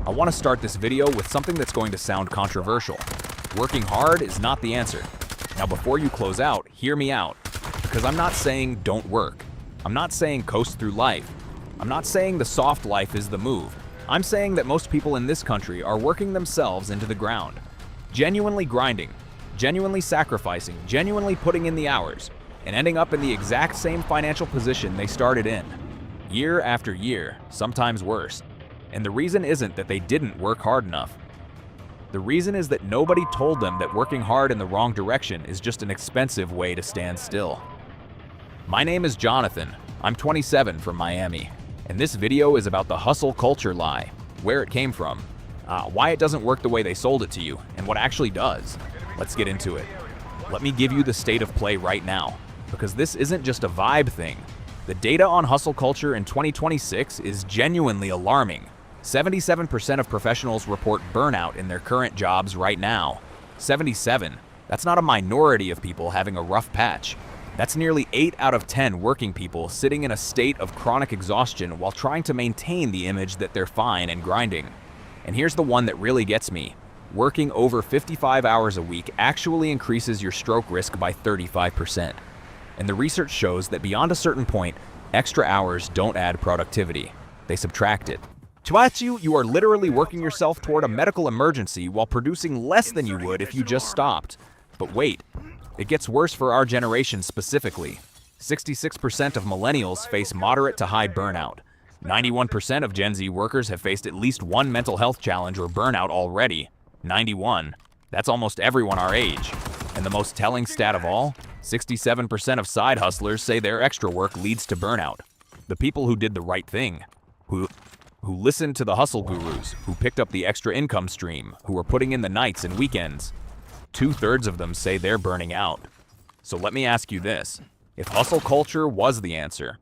I want to start this video with something that's going to sound controversial. Working hard is not the answer. Now before you close out, hear me out. Because I'm not saying don't work. I'm not saying coast through life. I'm not saying the soft life is the move. I'm saying that most people in this country are working themselves into the ground. Genuinely grinding, genuinely sacrificing, genuinely putting in the hours, and ending up in the exact same financial position they started in. Year after year, sometimes worse. And the reason isn't that they didn't work hard enough. The reason is that nobody told them that working hard in the wrong direction is just an expensive way to stand still. My name is Jonathan. I'm 27 from Miami. And this video is about the hustle culture lie, where it came from, why it doesn't work the way they sold it to you, and what actually does. Let's get into it. Let me give you the state of play right now, because this isn't just a vibe thing. The data on hustle culture in 2026 is genuinely alarming. 77% of professionals report burnout in their current jobs right now. 77. That's not a minority of people having a rough patch. That's nearly 8 out of 10 working people sitting in a state of chronic exhaustion while trying to maintain the image that they're fine and grinding. And here's the one that really gets me. Working over 55 hours a week actually increases your stroke risk by 35%. And the research shows that beyond a certain point, extra hours don't add productivity. They subtract it. You are literally working yourself toward a medical emergency while producing less than you would if you just stopped. But wait, it gets worse for our generation specifically. 66% of millennials face moderate to high burnout. 91% of Gen Z workers have faced at least one mental health challenge or burnout already. 91. That's almost everyone our age. And the most telling stat of all, 67% of side hustlers say their extra work leads to burnout. The people who did the right thing, who listened to the hustle gurus, who picked up the extra income stream, who were putting in the nights and weekends. 2/3 of them say they're burning out. So let me ask you this. If hustle culture was the answer,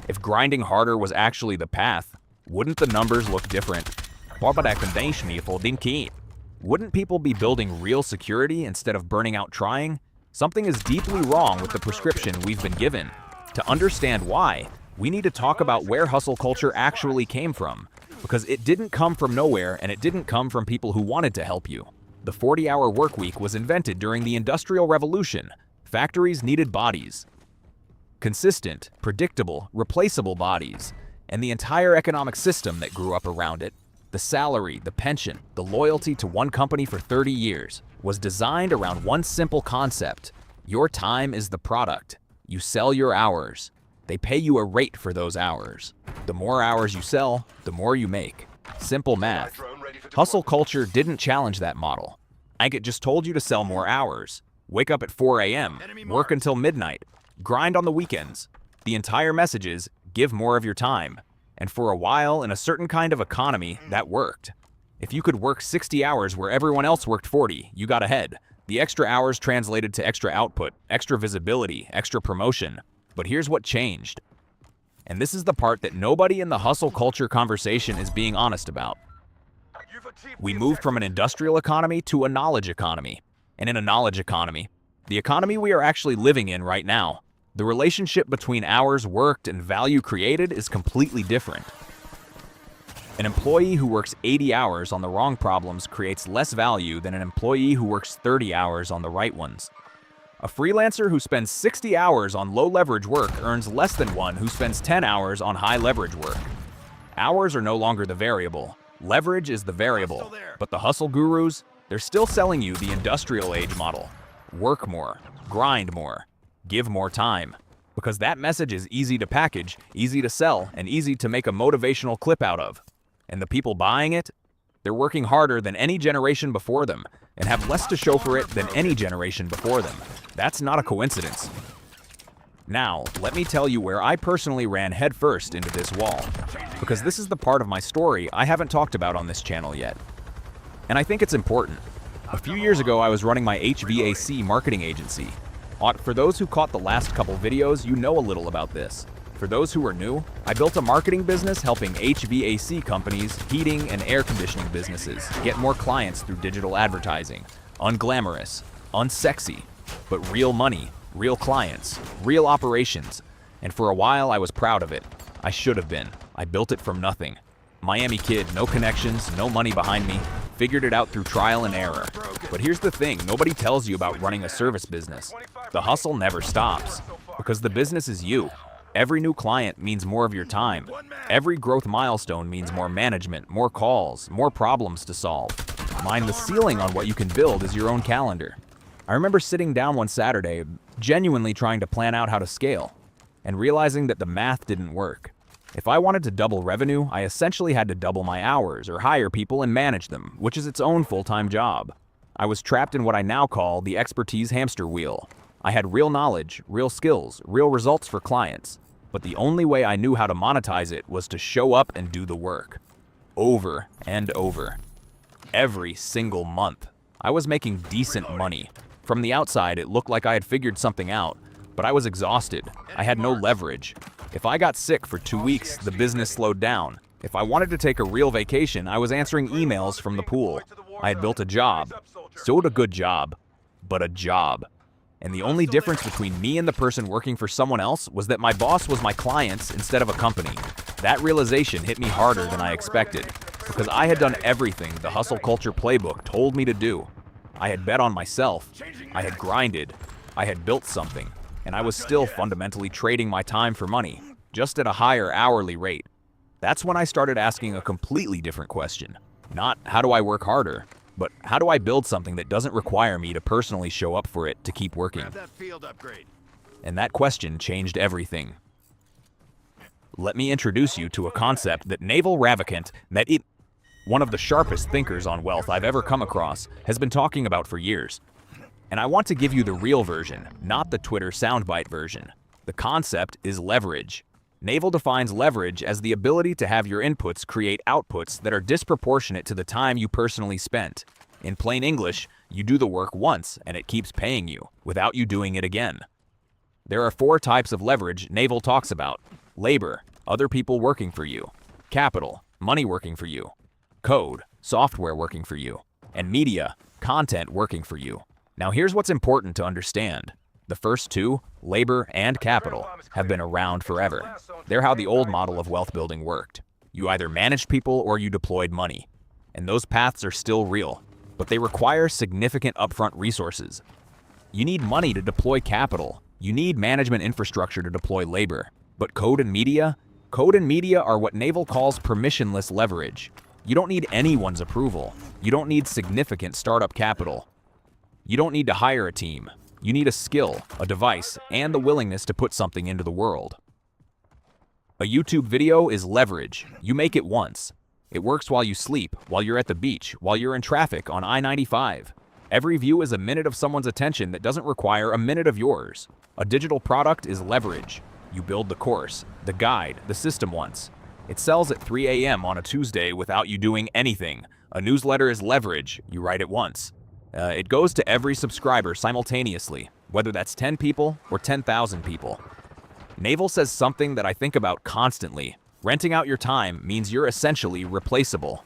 if grinding harder was actually the path, wouldn't the numbers look different? Wouldn't people be building real security instead of burning out trying? Something is deeply wrong with the prescription we've been given. To understand why, we need to talk about where hustle culture actually came from, because it didn't come from nowhere and it didn't come from people who wanted to help you. The 40-hour work week was invented during the Industrial Revolution. Factories needed bodies. Consistent, predictable, replaceable bodies, and the entire economic system that grew up around it, the salary, the pension, the loyalty to one company for 30 years, was designed around one simple concept. Your time is the product. You sell your hours. They pay you a rate for those hours. The more hours you sell, the more you make. Simple math. Hustle culture didn't challenge that model. It just told you to sell more hours. Wake up at 4 a.m., work until midnight, grind on the weekends. The entire message is, give more of your time. And for a while, in a certain kind of economy, that worked. If you could work 60 hours where everyone else worked 40, you got ahead. The extra hours translated to extra output, extra visibility, extra promotion. But here's what changed. And this is the part that nobody in the hustle culture conversation is being honest about. We moved from an industrial economy to a knowledge economy. And in a knowledge economy, the economy we are actually living in right now, the relationship between hours worked and value created is completely different. An employee who works 80 hours on the wrong problems creates less value than an employee who works 30 hours on the right ones. A freelancer who spends 60 hours on low-leverage work earns less than one who spends 10 hours on high-leverage work. Hours are no longer the variable. Leverage is the variable. But the hustle gurus, they're still selling you the industrial age model. Work more, grind more, give more time. Because that message is easy to package, easy to sell, and easy to make a motivational clip out of. And the people buying it, they're working harder than any generation before them, and have less to show for it than any generation before them. That's not a coincidence. Now, let me tell you where I personally ran headfirst into this wall, because this is the part of my story I haven't talked about on this channel yet. And I think it's important. A few years ago, I was running my HVAC marketing agency. For those who caught the last couple videos, you know a little about this. For those who are new, I built a marketing business helping HVAC companies, heating and air conditioning businesses, get more clients through digital advertising. Unglamorous, unsexy, but real money, real clients, real operations. And for a while, I was proud of it. I should have been. I built it from nothing. Miami kid, no connections, no money behind me, figured it out through trial and error. But here's the thing, nobody tells you about running a service business. The hustle never stops, because the business is you. Every new client means more of your time. Every growth milestone means more management, more calls, more problems to solve. Mind the ceiling on what you can build is your own calendar. I remember sitting down one Saturday, genuinely trying to plan out how to scale, and realizing that the math didn't work. If I wanted to double revenue, I essentially had to double my hours or hire people and manage them, which is its own full-time job. I was trapped in what I now call the expertise hamster wheel. I had real knowledge, real skills, real results for clients, but the only way I knew how to monetize it was to show up and do the work. Over and over. Every single month. I was making decent money. From the outside, it looked like I had figured something out, but I was exhausted. I had no leverage. If I got sick for 2 weeks, the business slowed down. If I wanted to take a real vacation, I was answering emails from the pool. I had built a job. So a good job, but a job. And the only difference between me and the person working for someone else was that my boss was my clients instead of a company. That realization hit me harder than I expected, because I had done everything the hustle culture playbook told me to do. I had bet on myself, I had grinded, I had built something, and I was still fundamentally trading my time for money, just at a higher hourly rate. That's when I started asking a completely different question. Not how do I work harder, but how do I build something that doesn't require me to personally show up for it to keep working? And that question changed everything. Let me introduce you to a concept that Naval Ravikant, one of the sharpest thinkers on wealth I've ever come across, has been talking about for years. And I want to give you the real version, not the Twitter soundbite version. The concept is leverage. Naval defines leverage as the ability to have your inputs create outputs that are disproportionate to the time you personally spent. In plain English, you do the work once and it keeps paying you, without you doing it again. There are 4 types of leverage Naval talks about. Labor, other people working for you. Capital, money working for you. Code, software working for you. And media, content working for you. Now here's what's important to understand. The first 2, labor and capital, have been around forever. They're how the old model of wealth building worked. You either managed people or you deployed money. And those paths are still real, but they require significant upfront resources. You need money to deploy capital. You need management infrastructure to deploy labor. But code and media are what Naval calls permissionless leverage. You don't need anyone's approval. You don't need significant startup capital. You don't need to hire a team. You need a skill, a device, and the willingness to put something into the world. A YouTube video is leverage. You make it once. It works while you sleep, while you're at the beach, while you're in traffic on I-95. Every view is a minute of someone's attention that doesn't require a minute of yours. A digital product is leverage. You build the course, the guide, the system once. It sells at 3 a.m. on a Tuesday without you doing anything. A newsletter is leverage. You write it once. It goes to every subscriber simultaneously, whether that's 10 people or 10,000 people. Naval says something that I think about constantly. Renting out your time means you're essentially replaceable.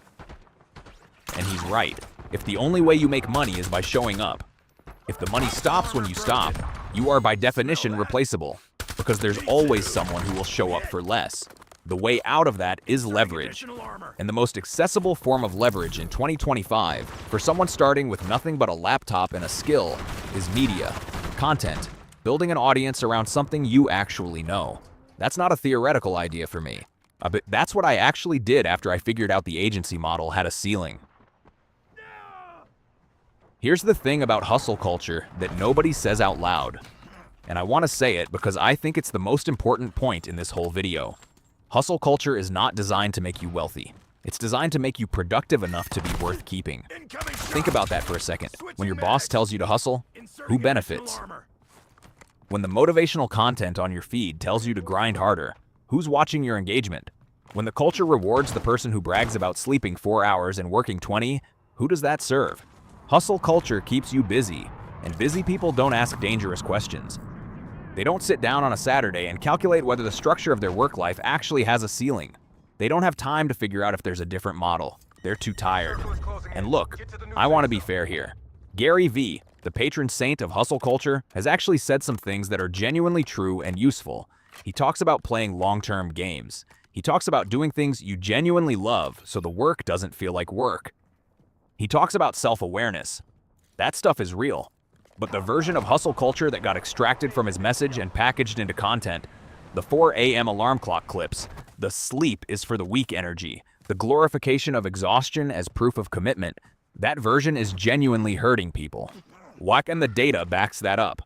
And he's right. If the only way you make money is by showing up, if the money stops when you stop, you are by definition replaceable, because there's always someone who will show up for less. The way out of that is leverage. And the most accessible form of leverage in 2025, for someone starting with nothing but a laptop and a skill, is media, content, building an audience around something you actually know. That's not a theoretical idea for me. But that's what I actually did after I figured out the agency model had a ceiling. Here's the thing about hustle culture that nobody says out loud. And I want to say it because I think it's the most important point in this whole video. Hustle culture is not designed to make you wealthy. It's designed to make you productive enough to be worth keeping. Think about that for a second. When your boss tells you to hustle, who benefits? When the motivational content on your feed tells you to grind harder, who's watching your engagement? When the culture rewards the person who brags about sleeping 4 hours and working 20, who does that serve? Hustle culture keeps you busy, and busy people don't ask dangerous questions. They don't sit down on a Saturday and calculate whether the structure of their work life actually has a ceiling. They don't have time to figure out if there's a different model. They're too tired. And look, I want to be fair here. Gary Vee, the patron saint of hustle culture, has actually said some things that are genuinely true and useful. He talks about playing long-term games. He talks about doing things you genuinely love so the work doesn't feel like work. He talks about self-awareness. That stuff is real. But the version of hustle culture that got extracted from his message and packaged into content, the 4 a.m. alarm clock clips, the sleep is for the weak energy, the glorification of exhaustion as proof of commitment, that version is genuinely hurting people. WAC and the data backs that up.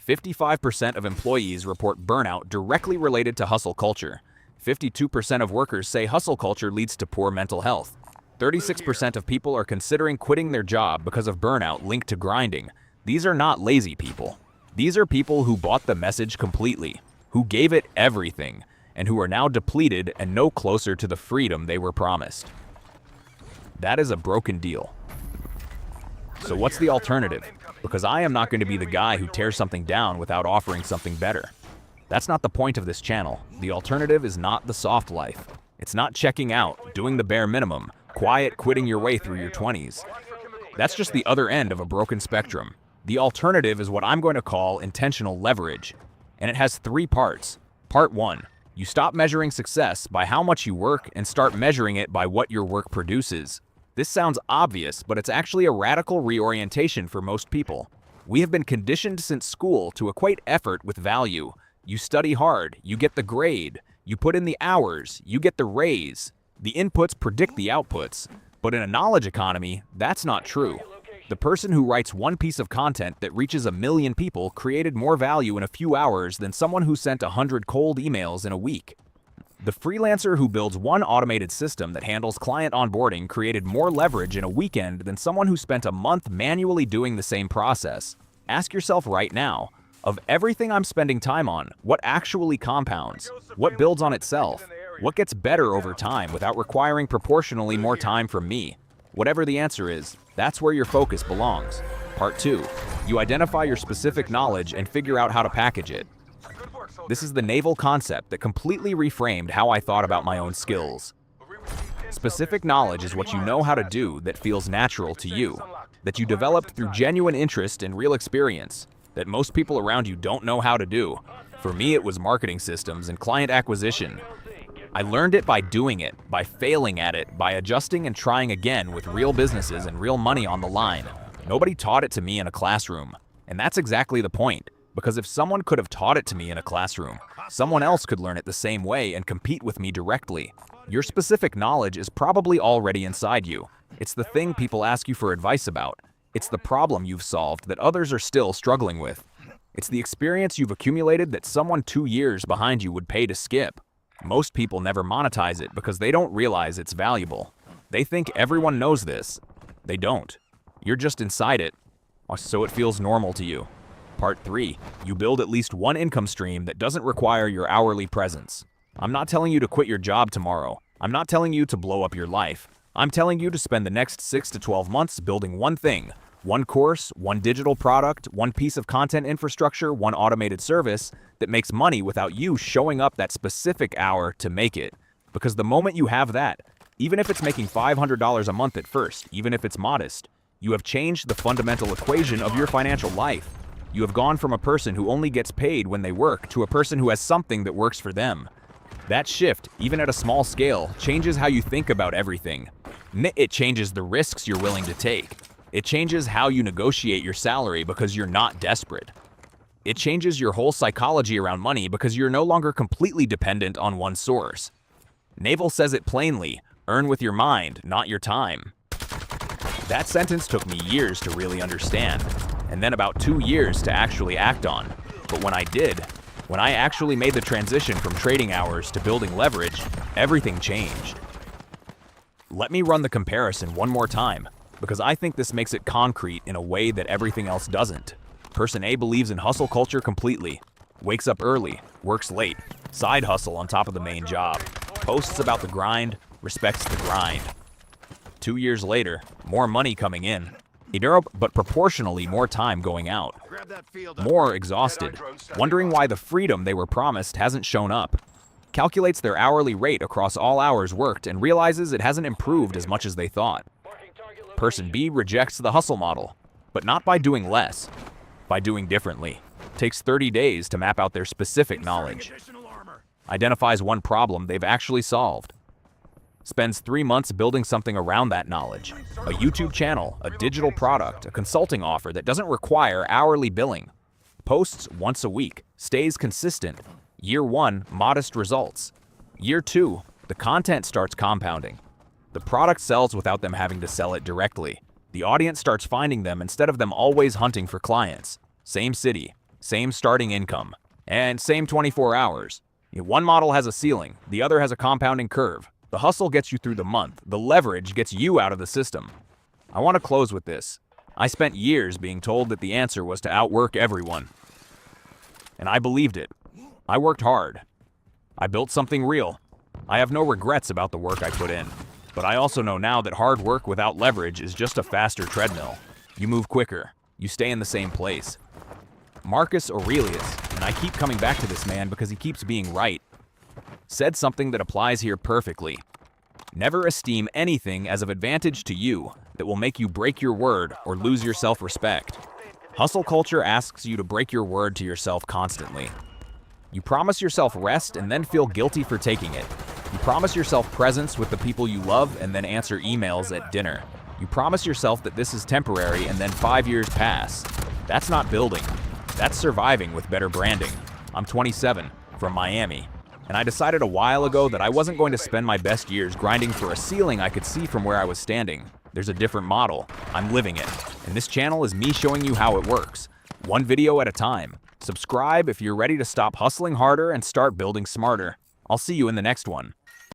55% of employees report burnout directly related to hustle culture. 52% of workers say hustle culture leads to poor mental health. 36% of people are considering quitting their job because of burnout linked to grinding. These are not lazy people. These are people who bought the message completely, who gave it everything, and who are now depleted and no closer to the freedom they were promised. That is a broken deal. So what's the alternative? Because I am not going to be the guy who tears something down without offering something better. That's not the point of this channel. The alternative is not the soft life. It's not checking out, doing the bare minimum, quiet quitting your way through your 20s. That's just the other end of a broken spectrum. The alternative is what I'm going to call intentional leverage. And it has 3 parts. Part 1. You stop measuring success by how much you work and start measuring it by what your work produces. This sounds obvious, but it's actually a radical reorientation for most people. We have been conditioned since school to equate effort with value. You study hard, you get the grade. You put in the hours, you get the raise. The inputs predict the outputs. But in a knowledge economy, that's not true. The person who writes one piece of content that reaches 1 million people created more value in a few hours than someone who sent 100 cold emails in a week. The freelancer who builds one automated system that handles client onboarding created more leverage in a weekend than someone who spent a month manually doing the same process. Ask yourself right now, of everything I'm spending time on, what actually compounds? What builds on itself? What gets better over time without requiring proportionally more time from me? Whatever the answer is, that's where your focus belongs. Part 2. You identify your specific knowledge and figure out how to package it. This is the naval concept that completely reframed how I thought about my own skills. Specific knowledge is what you know how to do that feels natural to you, that you developed through genuine interest and real experience, that most people around you don't know how to do. For me, it was marketing systems and client acquisition. I learned it by doing it, by failing at it, by adjusting and trying again with real businesses and real money on the line. Nobody taught it to me in a classroom. And that's exactly the point. Because if someone could have taught it to me in a classroom, someone else could learn it the same way and compete with me directly. Your specific knowledge is probably already inside you. It's the thing people ask you for advice about. It's the problem you've solved that others are still struggling with. It's the experience you've accumulated that someone 2 years behind you would pay to skip. Most people never monetize it because they don't realize it's valuable. They think everyone knows this. They don't. You're just inside it, so it feels normal to you. Part 3. You build at least one income stream that doesn't require your hourly presence. I'm not telling you to quit your job tomorrow. I'm not telling you to blow up your life. I'm telling you to spend the next 6 to 12 months building one thing. One course, one digital product, one piece of content infrastructure, one automated service that makes money without you showing up that specific hour to make it. Because the moment you have that, even if it's making $500 a month at first, even if it's modest, you have changed the fundamental equation of your financial life. You have gone from a person who only gets paid when they work to a person who has something that works for them. That shift, even at a small scale, changes how you think about everything. It changes the risks you're willing to take. It changes how you negotiate your salary because you're not desperate. It changes your whole psychology around money because you're no longer completely dependent on one source. Naval says it plainly, earn with your mind, not your time. That sentence took me years to really understand, and then about 2 years to actually act on. But when I did, when I actually made the transition from trading hours to building leverage, everything changed. Let me run the comparison one more time, because I think this makes it concrete in a way that everything else doesn't. Person A believes in hustle culture completely. Wakes up early, works late, side hustle on top of the main job. Posts about the grind, respects the grind. 2 years later, more money coming in. But proportionally more time going out. More exhausted, wondering why the freedom they were promised hasn't shown up. Calculates their hourly rate across all hours worked and realizes it hasn't improved as much as they thought. Person B rejects the hustle model, but not by doing less, by doing differently. Takes 30 days to map out their specific knowledge. identifies one problem they've actually solved, spends 3 months building something around that knowledge, a YouTube channel, a digital product, a consulting offer that doesn't require hourly billing, posts once a week, stays consistent. Year 1, modest results. Year 2, the content starts compounding. The product sells without them having to sell it directly. The audience starts finding them instead of them always hunting for clients. Same city, same starting income, and same 24 hours. One model has a ceiling, the other has a compounding curve. The hustle gets you through the month, the leverage gets you out of the system. I want to close with this. I spent years being told that the answer was to outwork everyone. And I believed it. I worked hard. I built something real. I have no regrets about the work I put in. But I also know now that hard work without leverage is just a faster treadmill. You move quicker. You stay in the same place. Marcus Aurelius, and I keep coming back to this man because he keeps being right, said something that applies here perfectly. Never esteem anything as of advantage to you that will make you break your word or lose your self-respect. Hustle culture asks you to break your word to yourself constantly. You promise yourself rest and then feel guilty for taking it. You promise yourself presence with the people you love and then answer emails at dinner. You promise yourself that this is temporary and then 5 years pass. That's not building. That's surviving with better branding. I'm 27, from Miami, and I decided a while ago that I wasn't going to spend my best years grinding for a ceiling I could see from where I was standing. There's a different model. I'm living it. And this channel is me showing you how it works. One video at a time. Subscribe if you're ready to stop hustling harder and start building smarter. I'll see you in the next one.